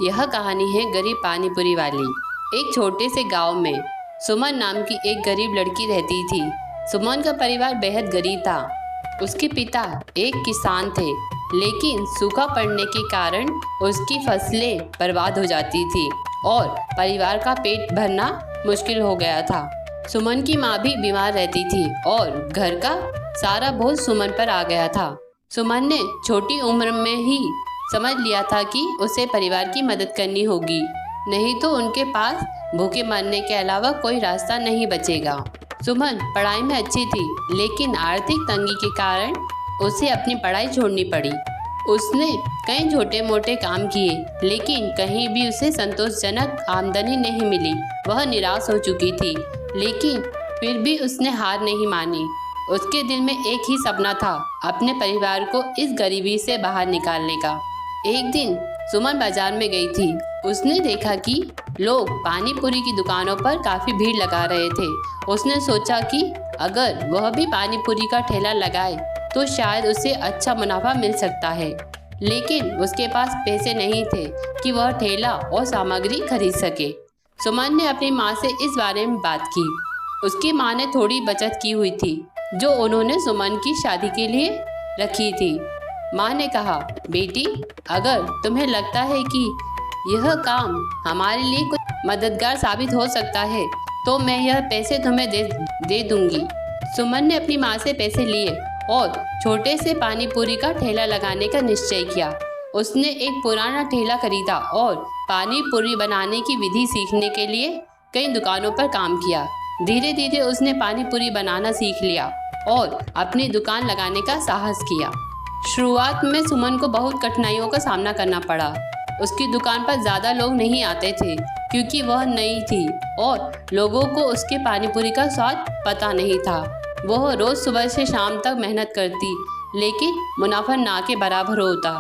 यह कहानी है गरीब पानीपुरी वाली। एक छोटे से गांव में सुमन नाम की एक गरीब लड़की रहती थी। सुमन का परिवार बेहद गरीब था। उसके पिता एक किसान थे, लेकिन सूखा पड़ने के कारण उसकी फसलें बर्बाद हो जाती थी और परिवार का पेट भरना मुश्किल हो गया था। सुमन की माँ भी बीमार रहती थी और घर का सारा बोझ सुमन पर आ गया था। सुमन ने छोटी उम्र में ही समझ लिया था कि उसे परिवार की मदद करनी होगी, नहीं तो उनके पास भूखे मरने के अलावा कोई रास्ता नहीं बचेगा। सुमन पढ़ाई में अच्छी थी, लेकिन आर्थिक तंगी के कारण उसे अपनी पढ़ाई छोड़नी पड़ी। उसने कई छोटे मोटे काम किए, लेकिन कहीं भी उसे संतोषजनक आमदनी नहीं मिली। वह निराश हो चुकी थी, लेकिन फिर भी उसने हार नहीं मानी। उसके दिल में एक ही सपना था, अपने परिवार को इस गरीबी से बाहर निकालने का। एक दिन सुमन बाजार में गई थी। उसने देखा कि लोग पानी पूरी की दुकानों पर काफ़ी भीड़ लगा रहे थे। उसने सोचा कि अगर वह भी पानी पूरी का ठेला लगाए तो शायद उसे अच्छा मुनाफा मिल सकता है, लेकिन उसके पास पैसे नहीं थे कि वह ठेला और सामग्री खरीद सके। सुमन ने अपनी माँ से इस बारे में बात की। उसकी माँ ने थोड़ी बचत की हुई थी, जो उन्होंने सुमन की शादी के लिए रखी थी। माँ ने कहा, बेटी, अगर तुम्हें लगता है कि यह काम हमारे लिए कुछ मददगार साबित हो सकता है तो मैं यह पैसे तुम्हें दे दूंगी। सुमन ने अपनी माँ से पैसे लिए और छोटे से पानी पूरी का ठेला लगाने का निश्चय किया। उसने एक पुराना ठेला खरीदा और पानी पूरी बनाने की विधि सीखने के लिए कई दुकानों पर काम किया। धीरे धीरे उसने पानी पूरी बनाना सीख लिया और अपनी दुकान लगाने का साहस किया। शुरुआत में सुमन को बहुत कठिनाइयों का सामना करना पड़ा। उसकी दुकान पर ज़्यादा लोग नहीं आते थे, क्योंकि वह नई थी और लोगों को उसके पानीपुरी का स्वाद पता नहीं था। वह रोज़ सुबह से शाम तक मेहनत करती, लेकिन मुनाफा ना के बराबर होता।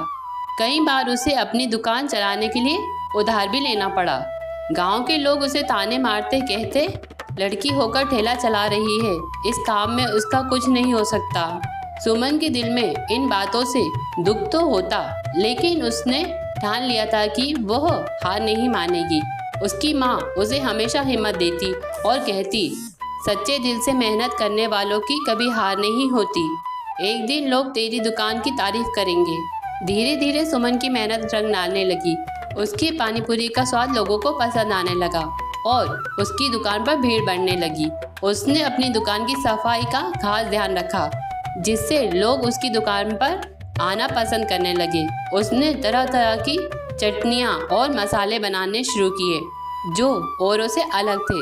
कई बार उसे अपनी दुकान चलाने के लिए उधार भी लेना पड़ा। गांव के लोग उसे ताने मारते, कहते, लड़की होकर ठेला चला रही है, इस काम में उसका कुछ नहीं हो सकता। सुमन के दिल में इन बातों से दुख तो होता, लेकिन उसने ठान लिया था कि वह हार नहीं मानेगी। उसकी माँ उसे हमेशा हिम्मत देती और कहती, सच्चे दिल से मेहनत करने वालों की कभी हार नहीं होती। एक दिन लोग तेरी दुकान की तारीफ करेंगे। धीरे धीरे सुमन की मेहनत रंग डालने लगी। उसकी पानीपुरी का स्वाद लोगों को पसंद आने लगा और उसकी दुकान पर भीड़ बढ़ने लगी। उसने अपनी दुकान की सफाई का खास ध्यान रखा, जिससे लोग उसकी दुकान पर आना पसंद करने लगे। उसने तरह तरह की चटनियाँ और मसाले बनाने शुरू किए, जो औरों से अलग थे।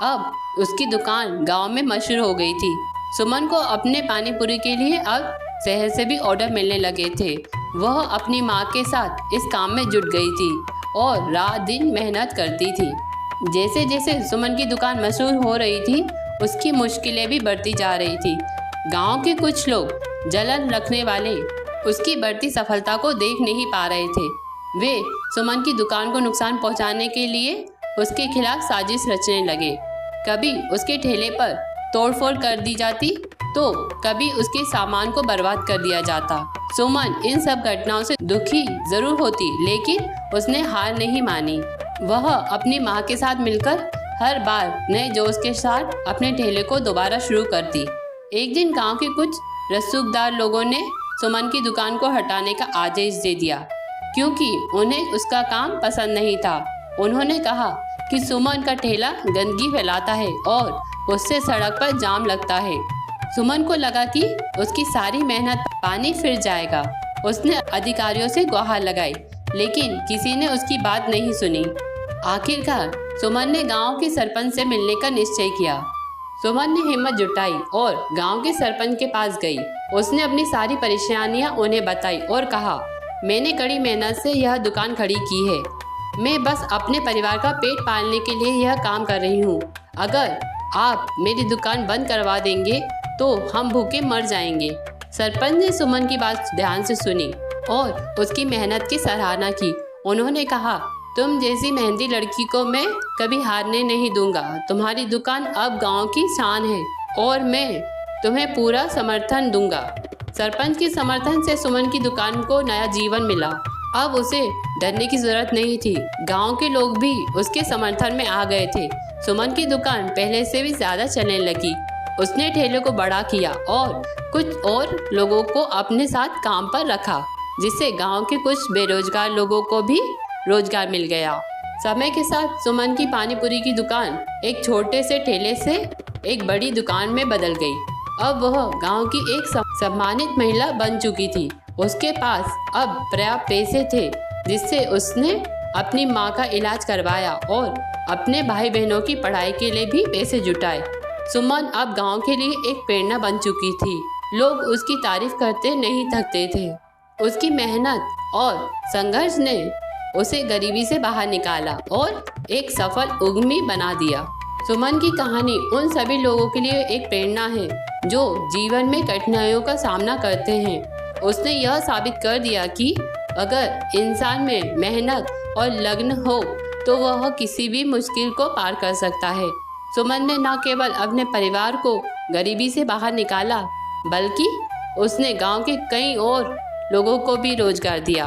अब उसकी दुकान गांव में मशहूर हो गई थी। सुमन को अपने पानीपुरी के लिए अब शहर से भी ऑर्डर मिलने लगे थे। वह अपनी माँ के साथ इस काम में जुट गई थी और रात दिन मेहनत करती थी। जैसे जैसे सुमन की दुकान मशहूर हो रही थी, उसकी मुश्किलें भी बढ़ती जा रही थी। गांव के कुछ लोग जलन रखने वाले उसकी बढ़ती सफलता को देख नहीं पा रहे थे। वे सुमन की दुकान को नुकसान पहुंचाने के लिए उसके खिलाफ साजिश रचने लगे। कभी उसके ठेले पर तोड़फोड़ कर दी जाती, तो कभी उसके सामान को बर्बाद कर दिया जाता। सुमन इन सब घटनाओं से दुखी जरूर होती, लेकिन उसने हार नहीं मानी। वह अपनी माँ के साथ मिलकर हर बार नए जोश के साथ अपने ठेले को दोबारा शुरू करती। एक दिन गांव के कुछ रसूखदार लोगों ने सुमन की दुकान को हटाने का आदेश दे दिया, क्योंकि उन्हें उसका काम पसंद नहीं था। उन्होंने कहा कि सुमन का ठेला गंदगी फैलाता है और उससे सड़क पर जाम लगता है। सुमन को लगा कि उसकी सारी मेहनत पानी फिर जाएगा। उसने अधिकारियों से गुहार लगाई, लेकिन किसी ने उसकी बात नहीं सुनी। आखिरकार सुमन ने गांव के सरपंच से मिलने का निश्चय किया। सुमन ने हिम्मत जुटाई और गांव के सरपंच के पास गई। उसने अपनी सारी परेशानियां उन्हें बताई और कहा, मैंने कड़ी मेहनत से यह दुकान खड़ी की है। मैं बस अपने परिवार का पेट पालने के लिए यह काम कर रही हूँ। अगर आप मेरी दुकान बंद करवा देंगे तो हम भूखे मर जाएंगे। सरपंच ने सुमन की बात ध्यान से सुनी और उसकी मेहनत की सराहना की। उन्होंने कहा, तुम जैसी मेहनती लड़की को मैं कभी हारने नहीं दूंगा। तुम्हारी दुकान अब गांव की शान है और मैं तुम्हें पूरा समर्थन दूंगा। सरपंच के समर्थन से सुमन की दुकान को नया जीवन मिला। अब उसे डरने की जरूरत नहीं थी। गांव के लोग भी उसके समर्थन में आ गए थे। सुमन की दुकान पहले से भी ज्यादा चलने लगी। उसने ठेले को बड़ा किया और कुछ और लोगों को अपने साथ काम पर रखा, जिससे गांव के कुछ बेरोजगार लोगों को भी रोजगार मिल गया। समय के साथ सुमन की पानीपुरी की दुकान एक छोटे से ठेले से एक बड़ी दुकान में बदल गई। अब वह गांव की एक सम्मानित महिला बन चुकी थी। उसके पास अब पर्याप्त पैसे थे, जिससे उसने अपनी माँ का इलाज करवाया और अपने भाई बहनों की पढ़ाई के लिए भी पैसे जुटाए। सुमन अब गांव के लिए एक प्रेरणा बन चुकी थी। लोग उसकी तारीफ करते नहीं थकते थे। उसकी मेहनत और संघर्ष ने उसे गरीबी से बाहर निकाला और एक सफल उद्यमी बना दिया। सुमन की कहानी उन सभी लोगों के लिए एक प्रेरणा है जो जीवन में कठिनाइयों का सामना करते हैं। उसने यह साबित कर दिया कि अगर इंसान में मेहनत और लगन हो तो वह किसी भी मुश्किल को पार कर सकता है। सुमन ने न केवल अपने परिवार को गरीबी से बाहर निकाला, बल्कि उसने गांव के कई और लोगों को भी रोजगार दिया।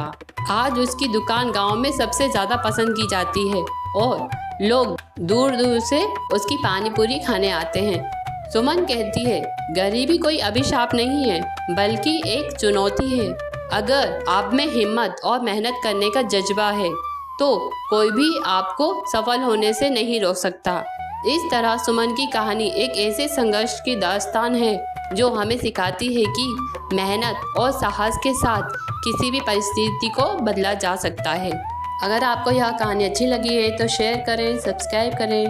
आज उसकी दुकान गांव में सबसे ज़्यादा पसंद की जाती है और लोग दूर दूर से उसकी पानीपुरी खाने आते हैं। सुमन कहती है, गरीबी कोई अभिशाप नहीं है, बल्कि एक चुनौती है। अगर आप में हिम्मत और मेहनत करने का जज्बा है तो कोई भी आपको सफल होने से नहीं रोक सकता। इस तरह सुमन की कहानी एक ऐसे संघर्ष की दास्तान है जो हमें सिखाती है कि मेहनत और साहस के साथ किसी भी परिस्थिति को बदला जा सकता है। अगर आपको यह कहानी अच्छी लगी है तो शेयर करें, सब्सक्राइब करें।